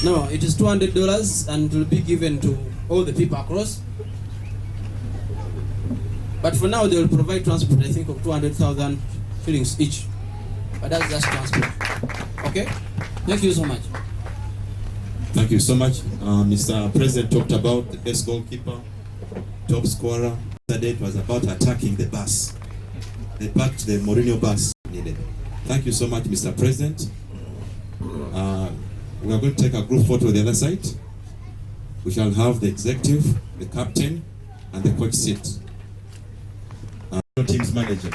No, it is $200 and it will be given to all the people across. But for now, they will provide transport, I think, of 200,000 shillings each. But that's just transport. Okay? Thank you so much. Thank you so much. Mr. President talked about the best goalkeeper, top scorer. The date was about attacking the bus. They packed the Mourinho bus needed. Thank you so much, Mr. President. We are going to take a group photo on the other side. We shall have the executive, the captain, and the coach seat. Team's manager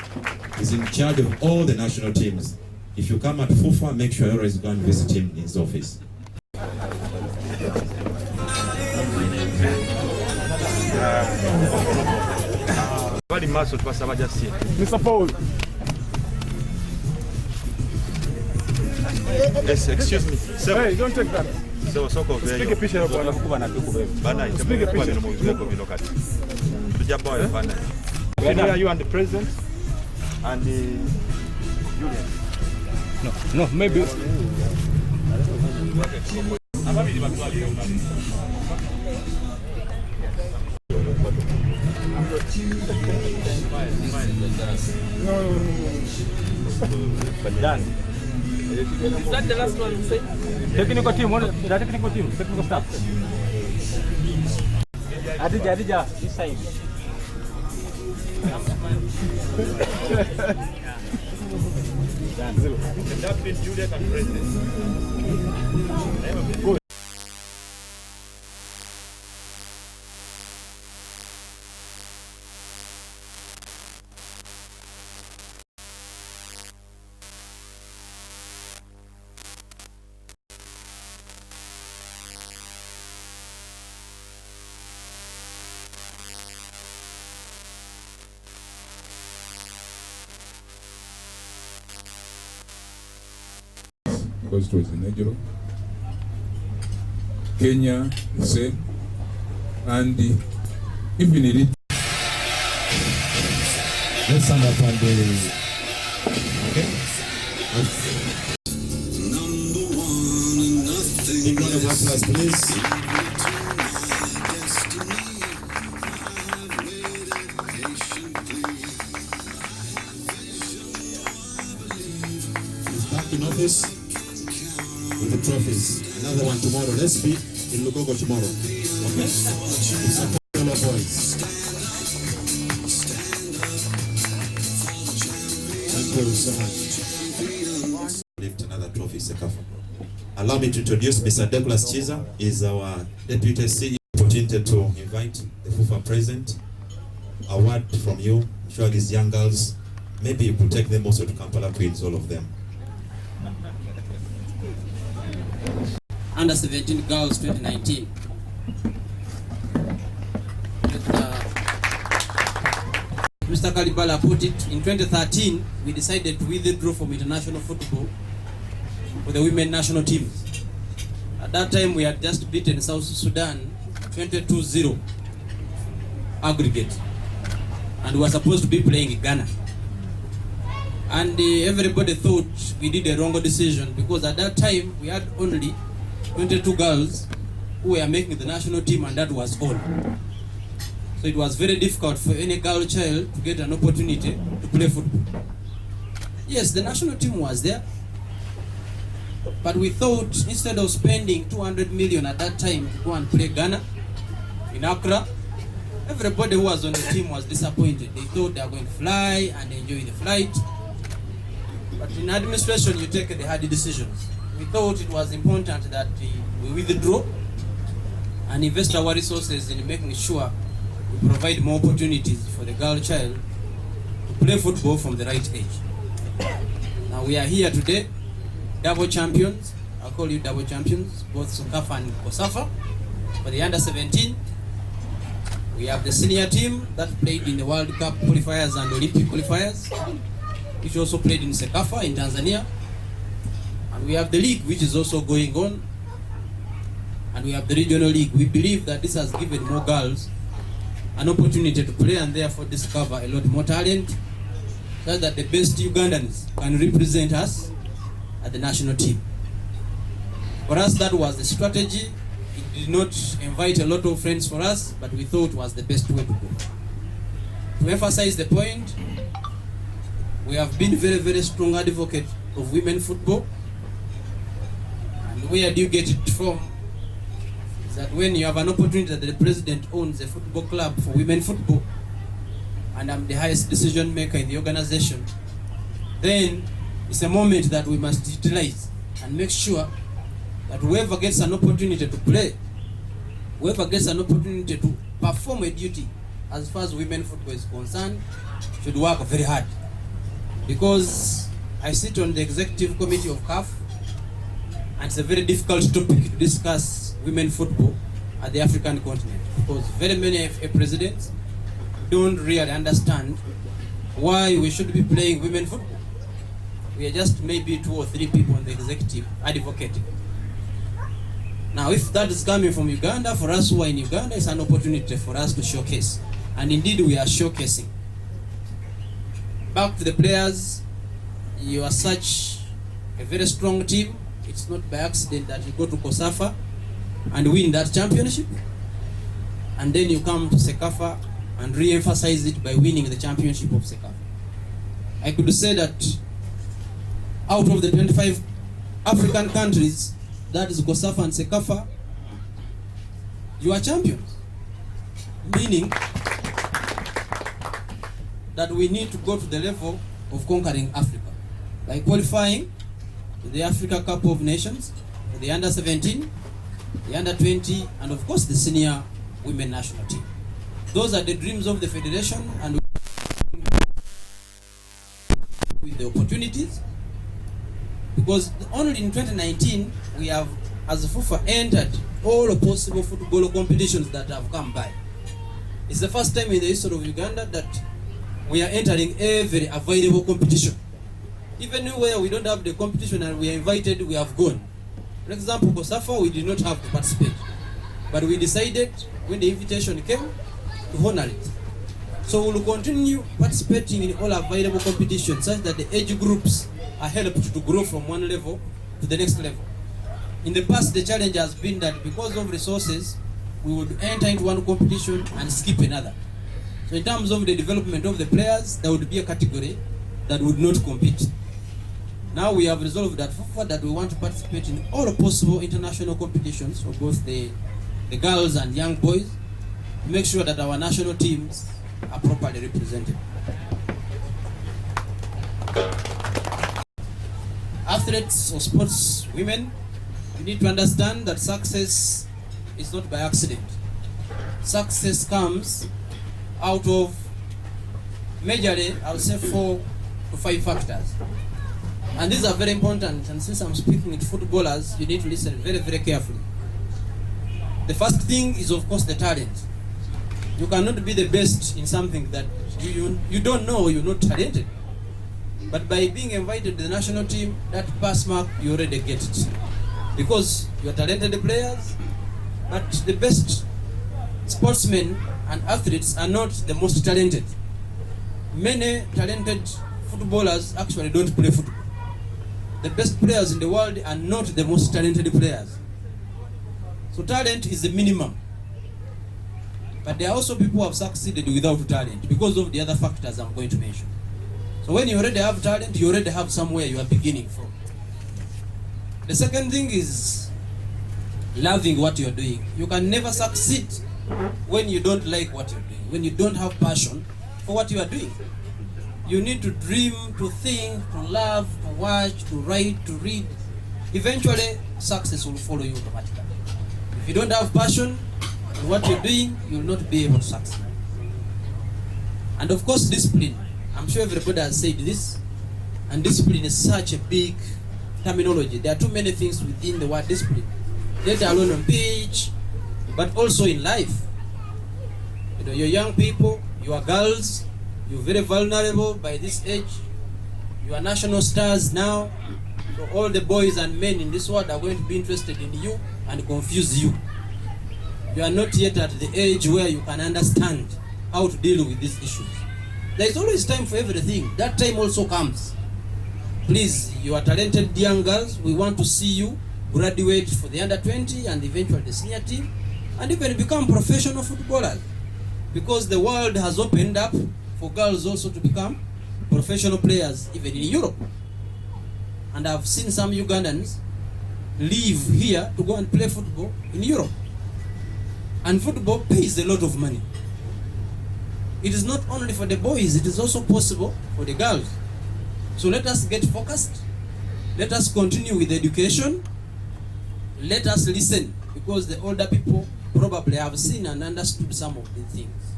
is in charge of all the national teams. If you come at FUFA, make sure you always go and visit him in his office. Mr. Paul. Yes, excuse me. Hey, don't take that. So speak a picture of speak a picture. Here you and the president and the Julian. No, maybe. Done. Is that the last one you say? Technical team, the technical team, technical staff. Adija, this side. That's been Juliet and President. Good. Because it was in Nigeria. Kenya, the same. And even in it, let's stand up and okay. Big round of applause, please. He's back in office with the trophies. Another one tomorrow. Let's be in Magogo tomorrow. Okay? Support all our boys. Thank you so much. Lift another trophy, Cecafa. Allow me to introduce Mr. Douglas Chiza. Is our deputy CEO. Opportunity to invite the FUFA president. A word from you. I'm sure these young girls, maybe you could take them also to Kampala Queens, all of them. Under 17 girls 2019. Mr. Kalibala put it, in 2013, we decided to withdraw from international football for the women national teams. At that time, we had just beaten South Sudan 22-0 aggregate. And we were supposed to be playing in Ghana. And everybody thought we did a wrong decision because at that time, we had only 22 girls who were making the national team, and that was all. So it was very difficult for any girl child to get an opportunity to play football. Yes, the national team was there, but we thought instead of spending 200 million at that time to go and play Ghana in Accra, everybody who was on the team was disappointed. They thought they were going to fly and enjoy the flight. But in administration, you take the hard decisions. We thought it was important that we withdraw and invest our resources in making sure we provide more opportunities for the girl child to play football from the right age. Now we are here today, double champions. I'll call you double champions, both Cecafa and COSAFA. For the under 17, we have the senior team that played in the World Cup qualifiers and Olympic qualifiers, which also played in Cecafa in Tanzania. And we have the league, which is also going on. And we have the regional league. We believe that this has given more girls an opportunity to play and therefore discover a lot more talent, so that the best Ugandans can represent us at the national team. For us, that was the strategy. It did not invite a lot of friends for us, but we thought it was the best way to go. To emphasize the point, we have been very, very strong advocate of women football. And where do you get it from? Is that when you have an opportunity that the president owns a football club for women football, and I'm the highest decision maker in the organization, then it's a moment that we must utilize and make sure that whoever gets an opportunity to play, whoever gets an opportunity to perform a duty as far as women football is concerned, should work very hard. Because I sit on the executive committee of CAF, and it's a very difficult topic to discuss women football at the African continent, because very many presidents don't really understand why we should be playing women football. We are just maybe 2 or 3 people on the executive advocating. Now, if that is coming from Uganda, for us who are in Uganda, it's an opportunity for us to showcase. And indeed, we are showcasing. Back to the players, you are such a very strong team. It's not by accident that you go to Cecafa and win that championship. And then you come to Cecafa and re-emphasize it by winning the championship of Cecafa. I could say that out of the 25 African countries, that is Cecafa and Cecafa, you are champions. Meaning that we need to go to the level of conquering Africa by qualifying to the Africa Cup of Nations, the under-17, the under-20, and of course the senior women national team. Those are the dreams of the federation, and with the opportunities, because only in 2019 we have, as a FIFA, entered all possible football competitions that have come by. It's the first time in the history of Uganda that we are entering every available competition. Even where we don't have the competition and we are invited, we have gone. For example, Cecafa, we did not have to participate, but we decided when the invitation came to honor it. So we will continue participating in all available competitions such that the age groups are helped to grow from one level to the next level. In the past, the challenge has been that because of resources, we would enter into one competition and skip another. So in terms of the development of the players, there would be a category that would not compete. Now we have resolved that we want to participate in all possible international competitions for both the girls and young boys, to make sure that our national teams are properly represented. Athletes or sports women, you need to understand that success is not by accident. Success comes out of majorly, I'll say 4 to 5 factors. And these are very important, and since I'm speaking with footballers, you need to listen very, very carefully. The first thing is, of course, the talent. You cannot be the best in something that you don't know, you're not talented. But by being invited to the national team, that pass mark, you already get it. Because you're talented players, but the best sportsmen and athletes are not the most talented. Many talented footballers actually don't play football. The best players in the world are not the most talented players. So talent is the minimum. But there are also people who have succeeded without talent because of the other factors I'm going to mention. So when you already have talent, you already have somewhere you are beginning from. The second thing is loving what you're doing. You can never succeed when you don't like what you're doing, when you don't have passion for what you are doing. You need to dream, to think, to love, to watch, to write, to read. Eventually, success will follow you automatically. If you don't have passion in what you're doing, you will not be able to succeed. And of course, discipline. I'm sure everybody has said this, and discipline is such a big terminology. There are too many things within the word discipline, let alone on pitch, but also in life. You know, you're young people, you are girls, you're very vulnerable by this age. You are national stars now. So all the boys and men in this world are going to be interested in you and confuse you. You are not yet at the age where you can understand how to deal with these issues. There is always time for everything. That time also comes. Please, you are talented young girls. We want to see you graduate for the under 20 and eventually the senior team, and even become professional footballers, because the world has opened up for girls also to become professional players even in Europe. And I've seen some Ugandans leave here to go and play football in Europe. And football pays a lot of money. It is not only for the boys, it is also possible for the girls. So let us get focused. Let us continue with education. Let us listen, because the older people probably have seen and understood some of the things.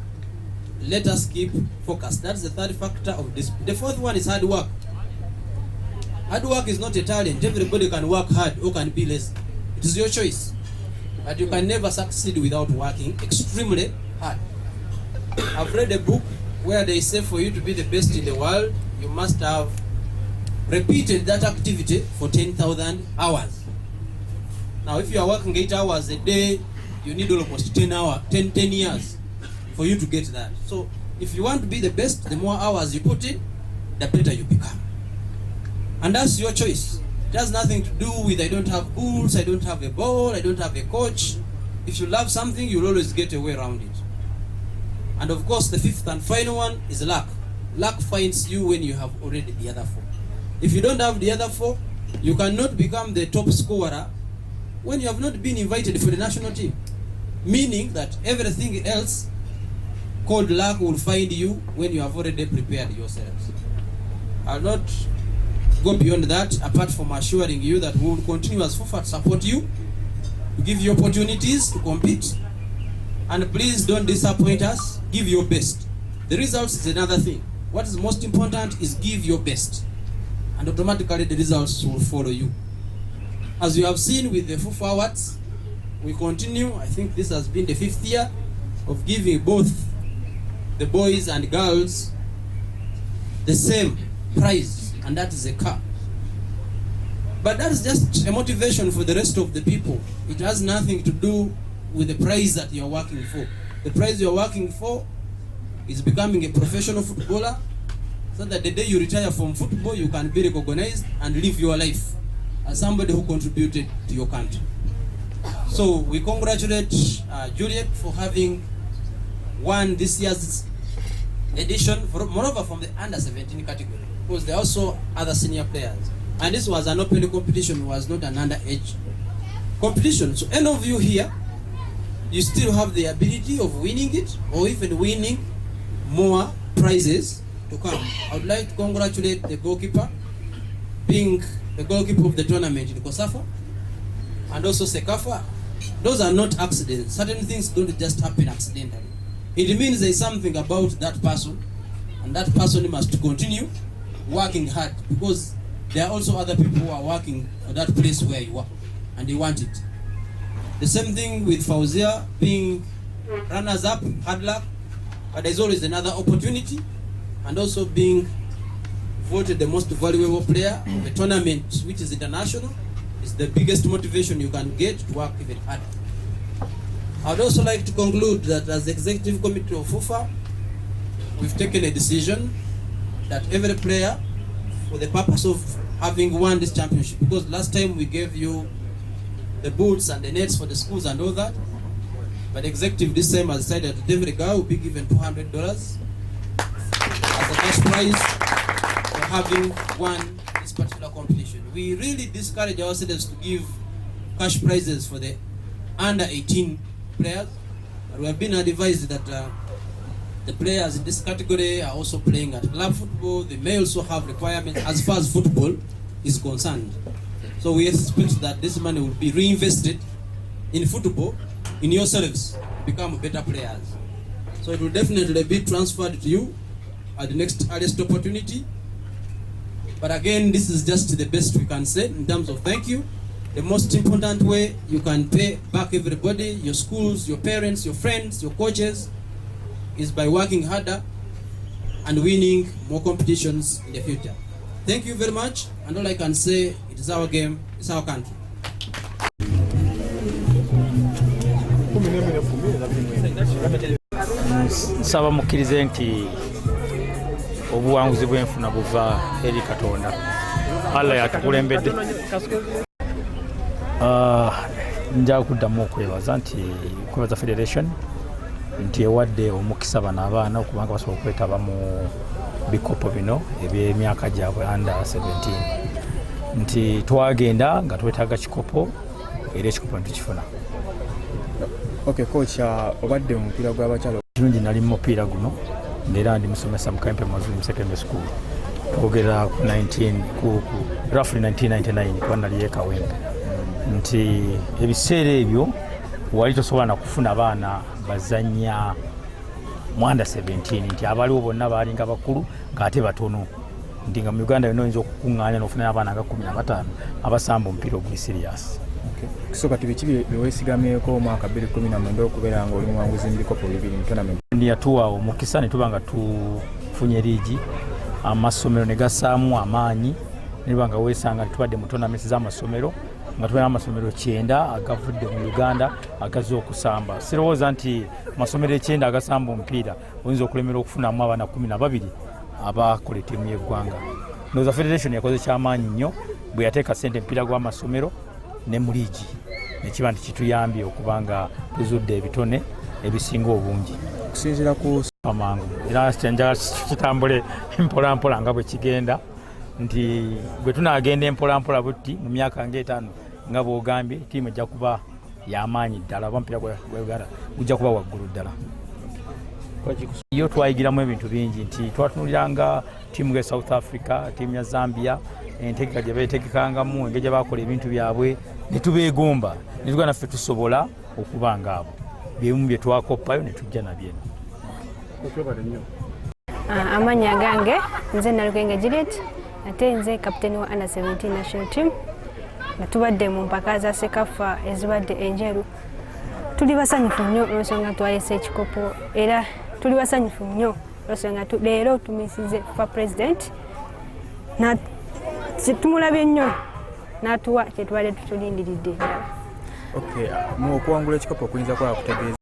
Let us keep focused. That's the third factor of this. The fourth one is hard work. Hard work is not a talent. Everybody can work hard or can be lazy. It is your choice. But you can never succeed without working extremely hard. I've read a book where they say for you to be the best in the world, you must have repeated that activity for 10,000 hours. Now, if you are working 8 hours a day, you need almost 10 years for you to get that. So, if you want to be the best, the more hours you put in, the better you become. And that's your choice. It has nothing to do with I don't have balls, I don't have a ball, I don't have a coach. If you love something, you'll always get a way around it. And of course, the fifth and final one is luck. Luck finds you when you have already the other four. If you don't have the other four, you cannot become the top scorer when you have not been invited for the national team. Meaning that everything else called luck will find you when you have already prepared yourselves. I'll not go beyond that, apart from assuring you that we will continue as FUFA to support you, to give you opportunities to compete, and please don't disappoint us. Give your best. The results is another thing. What is most important is give your best, and automatically the results will follow you. As you have seen with the FUFA Awards, we continue. I think this has been the 5th year of giving both the boys and girls the same prize, and that is a car. But that is just a motivation for the rest of the people. It has nothing to do with the prize that you are working for. The prize you are working for is becoming a professional footballer, so that the day you retire from football, you can be recognized and live your life as somebody who contributed to your country. So we congratulate Juliet for having won this year's edition, moreover from the under-17 category, because there are also other senior players. And this was an open competition, was not an underage competition. So any of you here, you still have the ability of winning it, or even winning more prizes to come. I would like to congratulate the goalkeeper, being the goalkeeper of the tournament in Cecafa, and also Cecafa. Those are not accidents. Certain things don't just happen accidentally. It means there is something about that person, and that person must continue working hard, because there are also other people who are working for that place where you are, and they want it. The same thing with Fauzia, being runners-up, hard luck, but there's always another opportunity, and also being voted the most valuable player of the tournament, which is international, is the biggest motivation you can get to work even harder. I would also like to conclude that as the executive committee of FUFA, we've taken a decision that every player, for the purpose of having won this championship, because last time we gave you the boots and the nets for the schools and all that, but the executive this time has decided that every guy will be given $200 as a cash prize for having won this particular competition. We really discourage ourselves to give cash prizes for the under 18 players, but we have been advised that the players in this category are also playing at club football. They may also have requirements as far as football is concerned. So we expect that this money will be reinvested in football, in yourselves, to become better players. So it will definitely be transferred to you at the next earliest opportunity. But again, this is just the best we can say in terms of thank you. The most important way you can pay back everybody, your schools, your parents, your friends, your coaches, is by working harder and winning more competitions in the future. Thank you very much, and all I can say, it is our game, it's our country. Nsaba mukkirize nti obuwanguzi bw'enfuna buva eri Katonda. Allah yatukulembedde. Nja kuddamu okwebaza kwebaza federation nti ewadde omukisa bano abaana okubanga basobola okwetaba mu bikopo bino eby'emyaka gyabwe under 17 nti twagenda nga twetaaga kikopo era ekikopo netukifuna. Okay, coach, obadde omupiira gw'abakyala kirungi nali mu mupiira guno era ndi musomesa mu Kempe Muslim Secondary School twogera ku roughly 1999 kuba nali Kawempe nti ebiseera ebyo wali tosobola na kufuna abaana bazanya mu under 17 nti abaliwo bonna baalinga bakulu ng'ate batono nti nga mu Uganda yonna oyinza okukuŋŋaanya n'ofuna abaana nga 15 abasamba omupiira oguli serious. Kisoka tibiki byewesigamyeko omwaka 2019 okubeera nga oli muwanguzi mu bikopo bibiri mu tournament? Yatuwa omukisa ne tuba nga tufunye liigi amasomero ne gasaamu amaanyi ne tuba nga weesanga tubadde mu tournaments z'amasomero nga tubadde amasomero 9 agavudde mu Uganda agaze okusamba. Sirowooza nti amasomero 9 agasamba omupiira oyinza okulemera okufunamu abaana 12 abakola ttiimu y'eggwanga. Ndowooza federation yakoze kyamaanyi nnyo bwe yateeka ssente mupiira gw'amasomero ne mu liigi nekiba nti kituyambye okuba nga tuzudde ebitone ebisinga obungi okusinziira ku amangu era njagala kitambule mpolampola nga bwe kigenda nti bwe tunaagenda empolampola butti mu myaka nga 5 nga bw'ogambye ttiimu ejja kuba y'amaanyi ddala oba mupiira gwa Uganda gujja kuba waggulu ddala. Yo twayigiramu ebintu bingi nti twatunuliranga ttiimu ya South Africa, ttiimu ya Zambia, entegeka gye beetegekangamu engeri gye baakola ebintu byabwe ne tubeegomba ne tuga naffe tusobola okuba ngaabo byemu bye twakoppayo ne tujja nabyeno. Amanya gange nze Nalugenge Juliet ate nze kapiteni wa under 17 national team nga tubadde mu mpaka za Cecafa ezibadde enjeru. Tuli basanyufu nnyo olw'ensonga twayise ekikopo era tuli basanyufu nnyo olw'ensonga leero tumisize fa president na tumulabye nnyo n'atuwa kye tubadde tutulindiridde. Okay, mu okuwangula ekikopo kuyinza kwala kutegeeza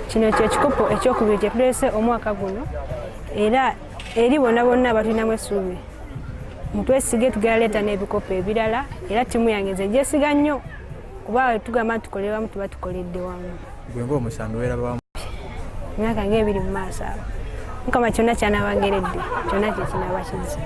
kino kyekikopo ekyokubiri kye tuleese omwaka guno era eri bonna bonna abatulinamu essuubi mutwesige tugaleeta n'ebikopo ebirala era ttiimu yange nze gyesiga nnyo kuba tugamba tukolere wamu tuba tukoledde wamu. Gwe ng'omusambi weeraba wamu emyaka ng'ebiri mu maaso awo Mukama kyonna kyanabangeredde kyonna kye kinaaba kizza.